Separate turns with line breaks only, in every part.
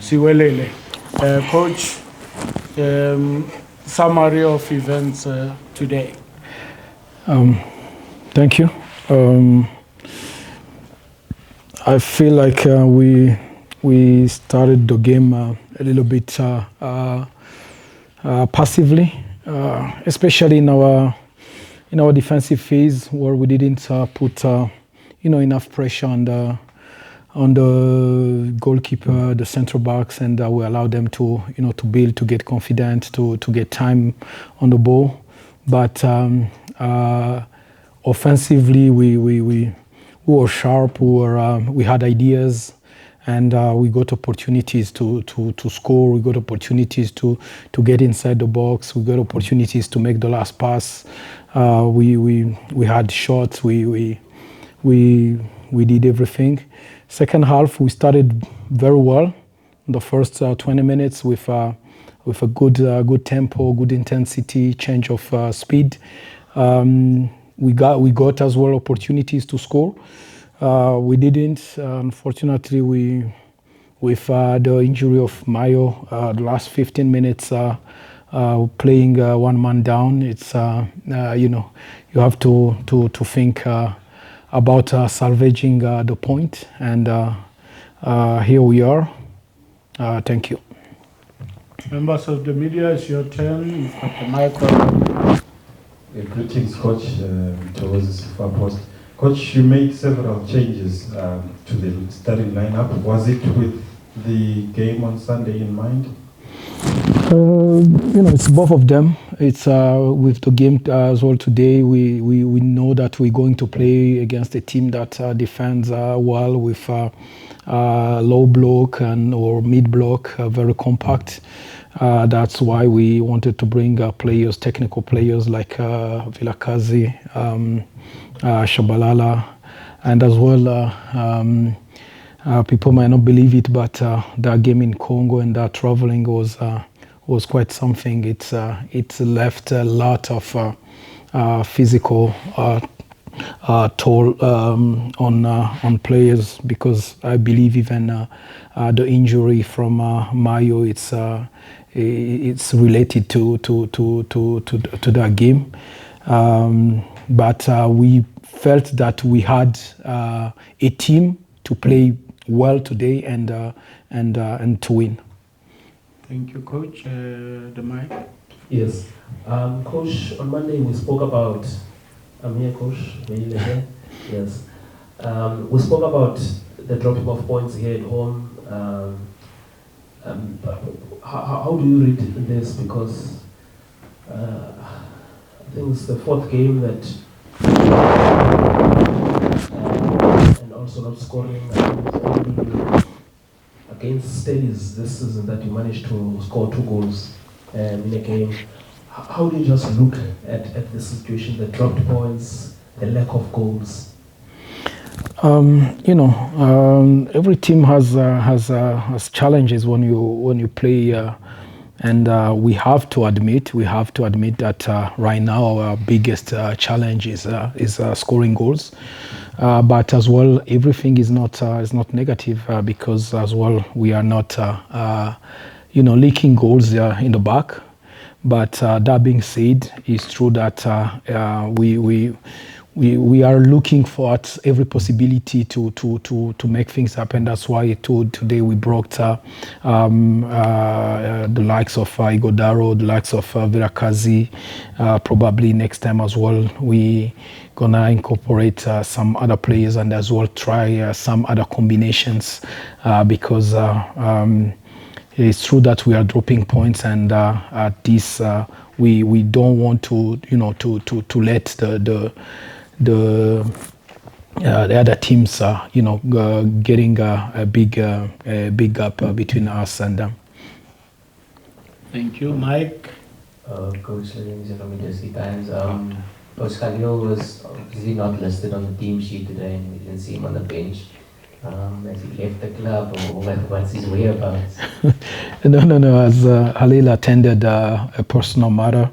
Siwelele. Coach, summary of events today.
Thank you. I feel like we started the game a little bit passively, especially in our defensive phase where we didn't put enough pressure on the goalkeeper, the central backs, and we allowed them to build, to get confident, to get time on the ball. But offensively, we were sharp. We had ideas, and we got opportunities to score. We got opportunities to get inside the box. We got opportunities to make the last pass. We had shots. We did everything. Second half, we started very well. The first 20 minutes with a good tempo, good intensity, change of speed. We got as well opportunities to score. We didn't. Unfortunately, with the injury of Mayo, the last 15 minutes playing one man down, it's you have to think about salvaging the point, and here we are. Thank you.
Members of the media, it's your turn. You've got the microphone.
Greetings, Coach. Towards FIFA Post. Coach, you made several changes to the starting lineup. Was it with the game on Sunday in mind?
It's both of them. It's with the game as well today. We know that we're going to play against a team that defends well with low block or mid block, very compact. That's why we wanted to bring players, technical players like Vilakazi, Shabalala, and as well people might not believe it, but that game in Congo and that traveling was quite something. It's left a lot of physical toll on players, because I believe even the injury from Mayo, it's related to that game. But we felt that we had a team to play well today and to win.
Thank you, Coach. The mic.
Yes. Coach, on Monday we spoke about... I'm here, Coach. Yes. We spoke about the dropping of points here at home. How do you read this? Because I think it's the fourth game that... and also not scoring. Against Steadies this season that you managed to score 2 goals in a game. How do you just look at the situation, the dropped points, the lack of goals?
Every team has challenges when you play, and we have to admit that right now our biggest challenge is scoring goals. But as well, everything is not negative, because as well we are not leaking goals in the back. But that being said, it's true that we are looking for every possibility to make things happen. That's why today we brought the likes of Igodaro, the likes of Virakazi. Probably next time as well, we gonna incorporate some other players and as well try some other combinations, because it's true that we are dropping points, and at this we don't want to let the other teams getting a big gap between us and them.
Thank you, Mike.
Coach Williams from Industry Times. Coach Khalil was obviously not listed on the team sheet today, and we didn't see him on the bench. Has he left the club, or what's his whereabouts?
No. As Halil attended a personal matter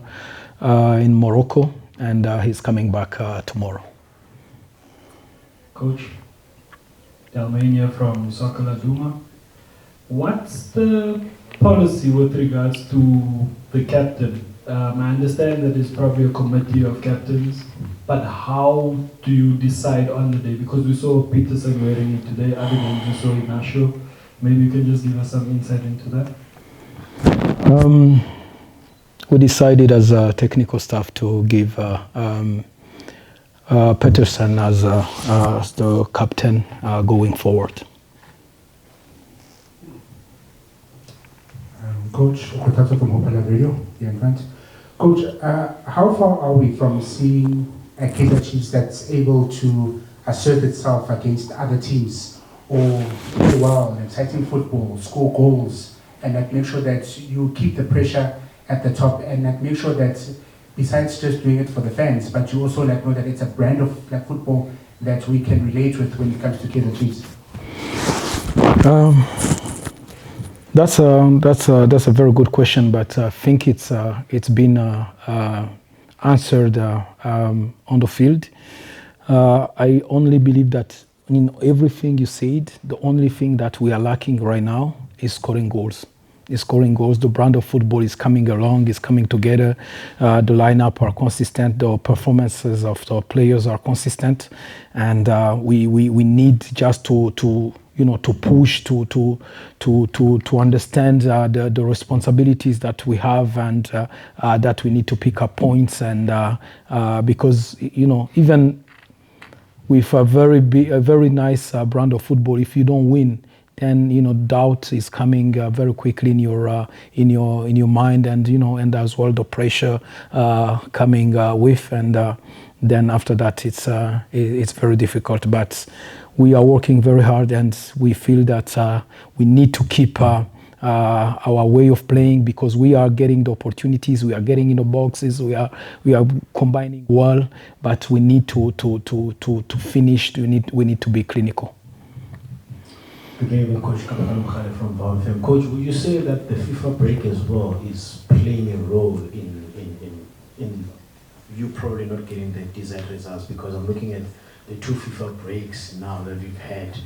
in Morocco, and he's coming back tomorrow.
Coach, Dalmania from Soccer La Duma. What's the policy with regards to the captain? I understand that it's probably a committee of captains, but how do you decide on the day? Because we saw Peterson wearing it today, other than we saw Ignacio. Maybe you can just give us some insight into that.
We decided as a technical staff to give Peterson as the captain going forward.
Coach Okotata from Opala Radio, the Advent. Coach, how far are we from seeing a Kaizer Chiefs that's able to assert itself against other teams, or play well, exciting football, score goals, and like make sure that you keep the pressure at the top, and like make sure that besides just doing it for the fans, but you also like know that it's a brand of like football that we can relate with when it comes to Kaizer Chiefs?
That's a very good question, but I think it's been answered on the field. I only believe that in everything you said, the only thing that we are lacking right now is scoring goals. The brand of football is coming along, is coming together. The lineup are consistent, the performances of the players are consistent, and we need just to push to understand the responsibilities that we have, and that we need to pick up points, and because even with a very nice brand of football, if you don't win, then doubt is coming very quickly in your mind, and and as well the pressure coming with, and then after that it's very difficult. But we are working very hard, and we feel that we need to keep our way of playing, because we are getting the opportunities, we are getting in the boxes, we are combining well, but we need to finish. We need to be clinical.
Good evening, Coach Kabaka from VFM. Coach, would you say that the FIFA break as well is playing a role in you probably not getting the desired results? Because I'm looking at the 2 FIFA breaks now that we've had.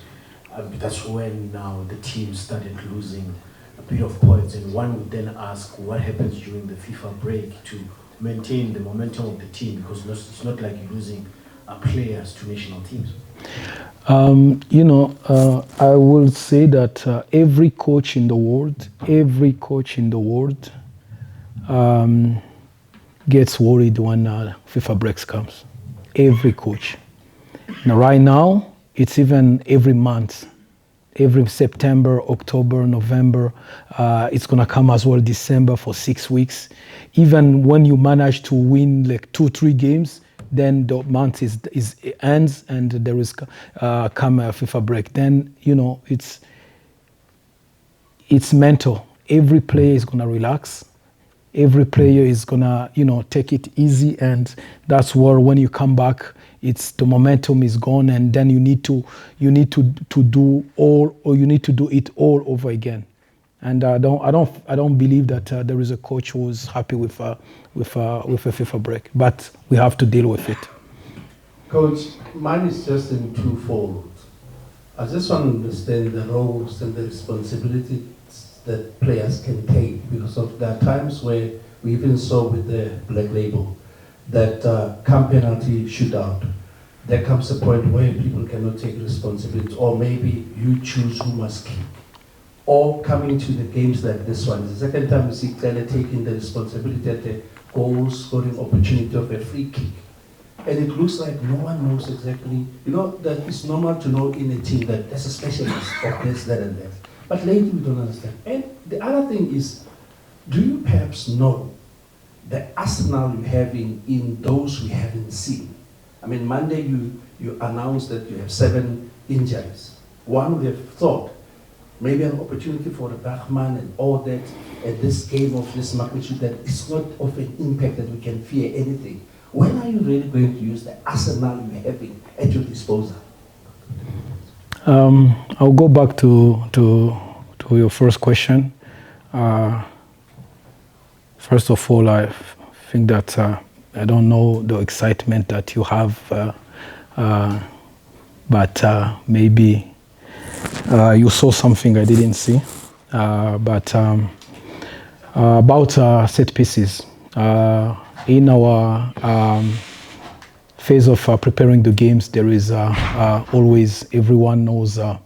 That's when now the team started losing a bit of points, and one would then ask what happens during the FIFA break to maintain the momentum of the team, because it's not like you're losing players to national teams. I will say that every coach in the world gets worried when FIFA breaks comes. Every coach. Now, right now, it's even every month, every September, October, November. It's gonna come as well December for 6 weeks. Even when you manage to win like 2-3 games, then the month ends, and there is come a FIFA break. Then it's mental. Every player is gonna relax. Every player is gonna take it easy, and that's where when you come back, it's the momentum is gone, and then you need to do it all over again. And I don't believe that there is a coach who's happy with a FIFA break, but we have to deal with it.
Coach, mine is just in twofold. I just want to understand the roles and the responsibilities that players can take, because of there are times where we even saw with the Black Label that come penalty shootout, there comes a point where people cannot take responsibility, or maybe you choose who must kick. Or coming to the games like this one, it's the second time we see Kaizer taking the responsibility at the goal scoring opportunity of a free kick. And it looks like no one knows exactly, that it's normal to know in a team that there's a specialist of this, that, and that. But lately we don't understand. And the other thing is, do you perhaps know the arsenal you're having in those we haven't seen? I mean, Monday you announced that you have 7 injuries. One would have thought maybe an opportunity for the Bachmann and all that at this game of this magnitude, that it's not of an impact that we can fear anything. When are you really going to use the arsenal you're having at your disposal?
I'll go back to your first question. First of all, I think that I don't know the excitement that you have, but maybe you saw something I didn't see. About set pieces, in our phase of preparing the games, there is always, everyone knows the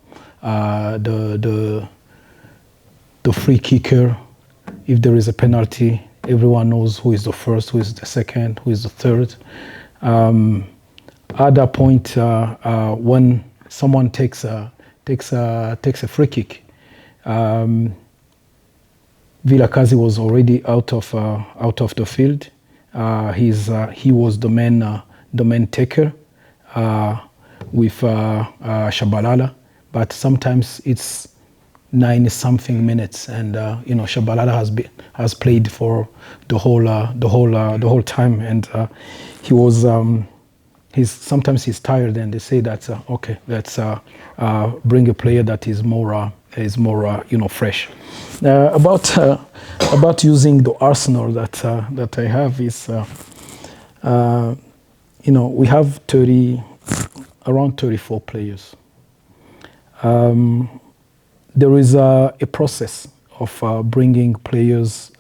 free kicker. If there is a penalty, everyone knows who is the first, who is the second, who is the third. At that point, when someone takes a free kick, Vilakazi was already out of the field. He was the main taker with Shabalala, but sometimes it's 90-something minutes, and Shabalala has played for the whole time, and he was sometimes he's tired, and they say that okay, let's bring a player that is more fresh. About using the arsenal that I have is we have around 34 players. There is a process of bringing players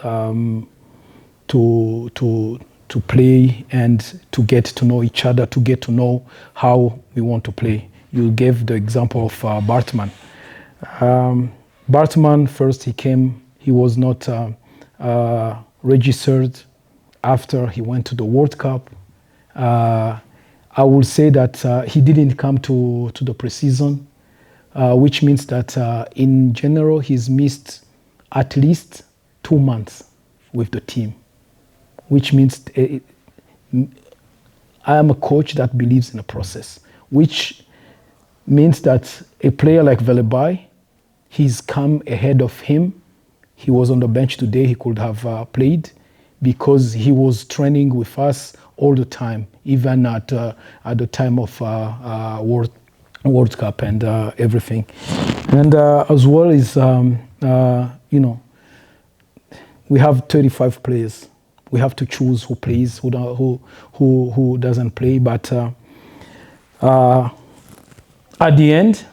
to play and to get to know each other, to get to know how we want to play. You gave the example of Bartman. Bartman, first he came, he was not registered. After he went to the World Cup, I would say that he didn't come to the preseason, which means that in general he's missed at least 2 months with the team, which means I am a coach that believes in a process, which means that a player like Velebai, he's come ahead of him. He was on the bench today. He could have played because he was training with us all the time, even at the time of World Cup and everything. And as well as we have 35 players. We have to choose who plays, who doesn't play. But at the end,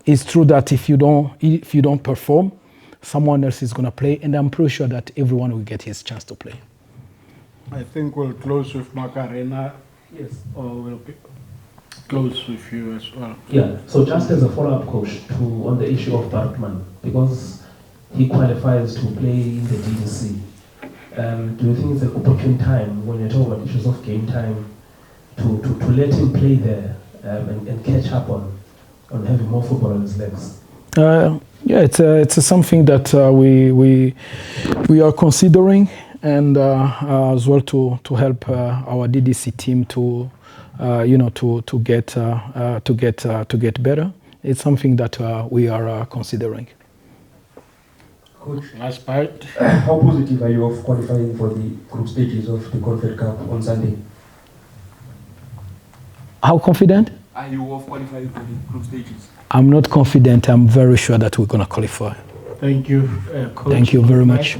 it's true that if you don't perform, someone else is going to play, and I'm pretty sure that everyone will get his chance to play.
I think we'll close with Macarena.
Yes.
Or we'll close with you as well.
Yeah, so just as a follow-up, coach, on the issue of Bartman, because he qualifies to play in the DDC, do you think it's an opportune time, when you're talking about issues of game time, to let him play there and catch up on having more football on his legs?
Yeah, it's something that we are considering, and as well to help our DDC team to get better. It's something that we are considering.
Coach, last part.
How positive are you of qualifying for the group stages of the Confed Cup on Sunday?
How confident?
Are you of qualifying for the group stages?
I'm not confident. I'm very sure that we're going to qualify.
Thank you, Coach.
Thank you very much.